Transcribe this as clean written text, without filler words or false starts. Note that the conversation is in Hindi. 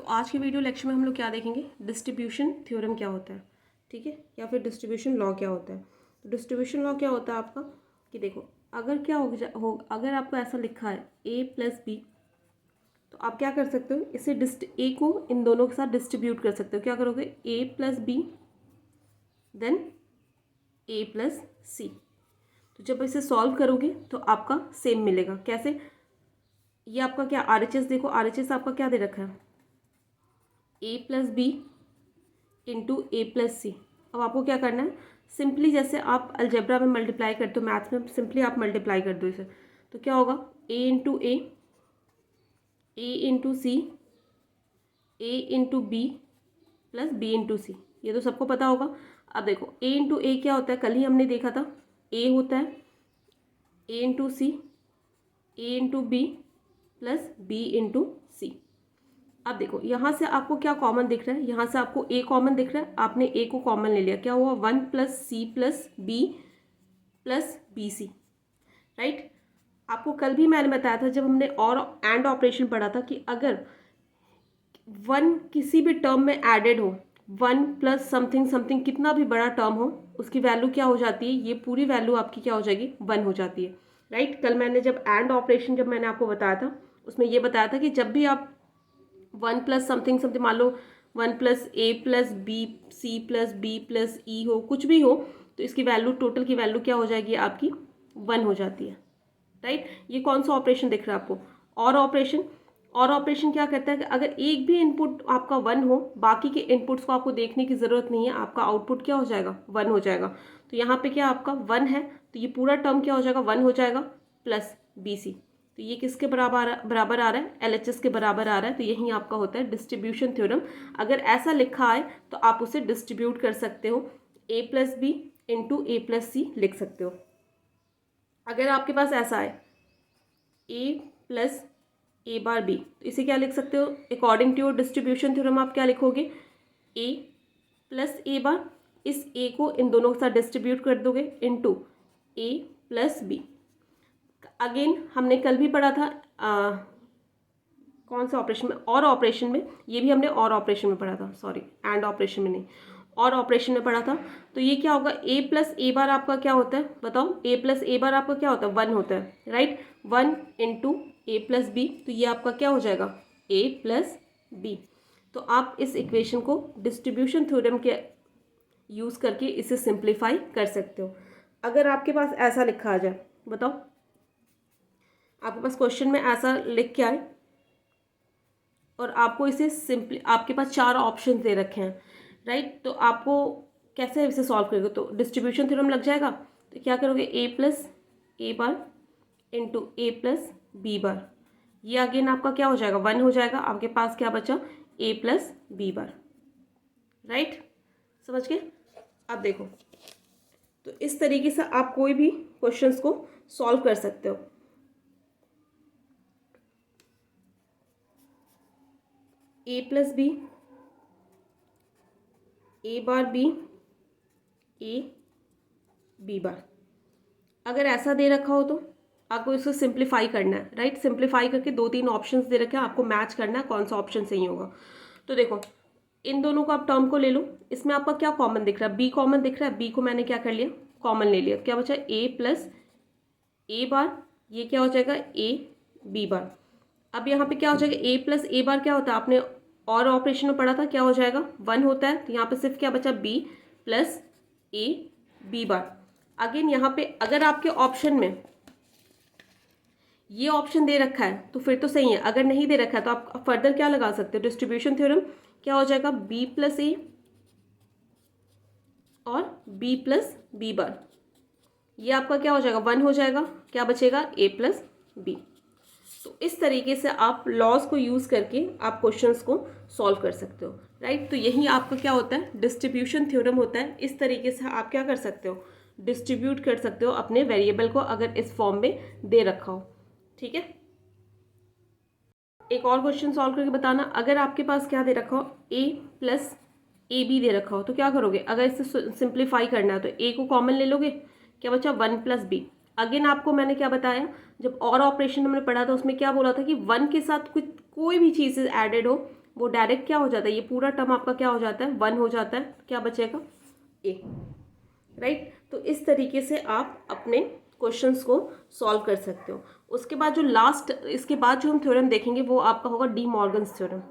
आज की वीडियो लेक्चर में हम लोग क्या देखेंगे, डिस्ट्रीब्यूशन थ्योरम क्या होता है, ठीक है, या फिर डिस्ट्रीब्यूशन लॉ क्या होता है। तो डिस्ट्रीब्यूशन लॉ क्या होता है आपका कि देखो, अगर क्या हो अगर आपको ऐसा लिखा है a प्लस बी, तो आप क्या कर सकते हो, इसे ए को इन दोनों के साथ डिस्ट्रीब्यूट कर सकते हो। क्या करोगे, a plus B then a plus C. तो जब इसे सॉल्व करोगे तो आपका सेम मिलेगा। कैसे, ये आपका क्या RHS, देखो RHS आपका क्या दे रखा है, a plus B into A plus C. अब आपको क्या करना है, सिंपली जैसे आप अलजेब्रा में मल्टीप्लाई करते हो, मैथ्स में सिंपली आप मल्टीप्लाई कर दो इसे। तो क्या होगा, A into C, A into B plus B into C. ये तो सबको पता होगा। अब देखो ए इंटू ए क्या होता है, कल ही हमने देखा था, ए होता है A into C, A into B plus B into C. अब देखो यहाँ से आपको क्या कॉमन दिख रहा है, यहाँ से आपको ए कॉमन दिख रहा है, आपने ए को कॉमन ले लिया। क्या हुआ, 1 plus C plus B C, right. आपको कल भी मैंने बताया था जब हमने और एंड ऑपरेशन पढ़ा था कि अगर 1 किसी भी टर्म में एडेड हो, 1 प्लस समथिंग समथिंग कितना भी बड़ा टर्म हो, उसकी वैल्यू क्या हो जाती है, ये पूरी वैल्यू आपकी क्या हो जाएगी, 1 हो जाती है, राइट। कल मैंने जब एंड ऑपरेशन जब मैंने आपको बताया था, उसमें ये बताया था कि जब भी आप 1 प्लस समथिंग समथिंग, मान लो 1 plus A plus B C plus B plus E हो, कुछ भी हो, तो इसकी वैल्यू, टोटल की वैल्यू क्या हो जाएगी आपकी, 1 हो जाती है, राइट। ये कौन सा ऑपरेशन दिख रहा है आपको, और ऑपरेशन। और ऑपरेशन क्या करता है कि अगर एक भी इनपुट आपका 1 हो, बाकी के इनपुट्स को आपको देखने की ज़रूरत नहीं है, आपका आउटपुट क्या हो जाएगा, 1 हो जाएगा। तो यहाँ पे क्या आपका 1 है, तो ये पूरा टर्म क्या हो जाएगा, 1 हो जाएगा प्लस बी सी। तो ये किसके बराबर आ रहा है, LHS के बराबर आ रहा है। तो यही आपका होता है डिस्ट्रीब्यूशन थ्योरम। अगर ऐसा लिखा है तो आप उसे डिस्ट्रीब्यूट कर सकते हो, a plus B into A plus C लिख सकते हो। अगर आपके पास ऐसा है a plus A bar B, तो इसे क्या लिख सकते हो, according to your distribution theorem आप क्या लिखोगे, a प्लस ए बार, इस a को इन दोनों के साथ डिस्ट्रीब्यूट कर दोगे into A plus B. Again हमने कल भी पढ़ा था कौन सा ऑपरेशन में, और ऑपरेशन में, ये भी हमने और ऑपरेशन में पढ़ा था, सॉरी एंड ऑपरेशन में नहीं, और ऑपरेशन में पढ़ा था। तो ये क्या होगा, a प्लस ए बार आपका क्या होता है, बताओ, a प्लस ए बार आपका क्या होता है, 1 होता है, right. 1 into A plus B, तो ये आपका क्या हो जाएगा, a प्लस बी। तो आप इस इक्वेशन को डिस्ट्रीब्यूशन थ्योरम के यूज़ करके इसे सिंप्लीफाई कर सकते हो। अगर आपके पास ऐसा लिखा आ जाए, बताओ, आपके पास क्वेश्चन में ऐसा लिख के आए और आपको इसे सिंपली, आपके पास 4 ऑप्शन दे रखे हैं, राइट। तो आपको कैसे इसे सॉल्व करोगे, तो डिस्ट्रीब्यूशन थ्योरम लग जाएगा। तो क्या करोगे, a plus A bar into A plus B bar, ये अगेन आपका क्या हो जाएगा, 1 हो जाएगा। आपके पास क्या बचा, a plus B bar, right. समझ गए। अब देखो, तो इस तरीके से आप कोई भी क्वेश्चंस को सॉल्व कर सकते हो। a plus B, A bar B, A B bar, अगर ऐसा दे रखा हो तो आपको इसको सिंप्लीफाई करना है, राइट। सिंप्लीफाई करके 2-3 ऑप्शंस दे रखे हैं, आपको मैच करना है कौन सा ऑप्शन सही होगा। तो देखो, इन दोनों को आप टर्म को ले लो, इसमें आपका क्या कॉमन दिख रहा है, बी कॉमन दिख रहा है, बी को मैंने क्या कर लिया, कॉमन ले लिया। क्या बचा, ए प्लस ए बार, ये क्या हो जाएगा, ए बी बार। अब यहाँ पे क्या हो जाएगा, ए प्लस ए बार क्या होता है, आपने और ऑपरेशन में पढ़ा था, क्या हो जाएगा, 1 होता है। तो यहाँ पे सिर्फ क्या बचा, B plus A B bar. Again यहाँ पे अगर आपके ऑप्शन में ये ऑप्शन दे रखा है तो फिर तो सही है, अगर नहीं दे रखा है तो आप फर्दर क्या लगा सकते हो, डिस्ट्रीब्यूशन थ्योरम। क्या हो जाएगा, बी प्लस ए और बी प्लस बी बार, ये आपका क्या हो जाएगा, 1 हो जाएगा। क्या बचेगा, ए प्लस बी। तो इस तरीके से आप लॉज को यूज़ करके आप क्वेश्चंस को सॉल्व कर सकते हो, राइट। तो यही आपका क्या होता है, डिस्ट्रीब्यूशन थ्योरम होता है। इस तरीके से आप क्या कर सकते हो, डिस्ट्रीब्यूट कर सकते हो अपने वेरिएबल को, अगर इस फॉर्म में दे रखा हो, ठीक है। एक और क्वेश्चन सॉल्व करके बताना, अगर आपके पास क्या दे रखा हो, a प्लस ए बी दे रखा हो, तो क्या करोगे, अगर इसे सिंप्लीफाई करना है तो a को कॉमन ले लोगे। क्या बचा, 1 प्लस बी। अगेन आपको मैंने क्या बताया, जब और ऑपरेशन हमने पढ़ा था उसमें क्या बोला था कि 1 के साथ कोई भी चीज़ एडेड हो, वो डायरेक्ट क्या हो जाता है, ये पूरा टर्म आपका क्या हो जाता है, 1 हो जाता है, क्या बचेगा ए, राइट। तो इस तरीके से आप अपने क्वेश्चंस को सॉल्व कर सकते हो। उसके बाद जो लास्ट, इसके बाद जो हम थ्योरम देखेंगे वो आपका होगा डी मॉर्गन्स थ्योरम।